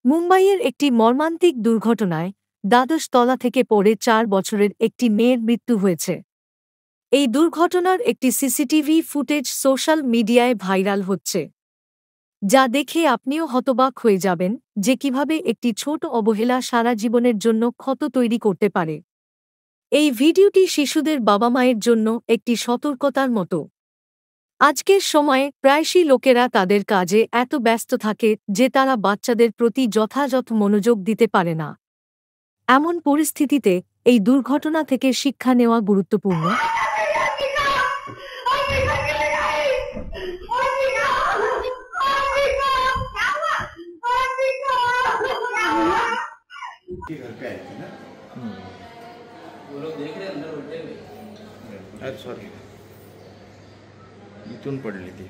মুম্বাইয়ের একটি মর্মান্তিক দুর্ঘটনায় দ্বাদশ তলা থেকে পড়ে ৪ বছরের একটি মেয়ের মৃত্যু হয়েছে। এই দুর্ঘটনার একটি সিসিটিভি ফুটেজ সোশ্যাল মিডিয়ায় ভাইরাল হচ্ছে, যা দেখে আপনিও হতবাক হয়ে যাবেন যে কিভাবে একটি ছোট অবহেলা সারা জীবনের জন্য ক্ষত তৈরি করতে পারে। এই ভিডিওটি শিশুদের বাবা-মায়ের জন্য একটি সতর্কতার মতো। আজকের সময়ে প্রায়শই লোকেরা তাদের কাজে এত ব্যস্ত থাকে যে তারা বাচ্চাদের প্রতি যথাযথ মনোযোগ দিতে পারে না। এমন পরিস্থিতিতে এই দুর্ঘটনা থেকে শিক্ষা নেওয়া গুরুত্বপূর্ণ। घर पे आई थी ना। वो लोग देख रहे अंदर उल्टे में। अरे सॉरी, इथून पडली ती।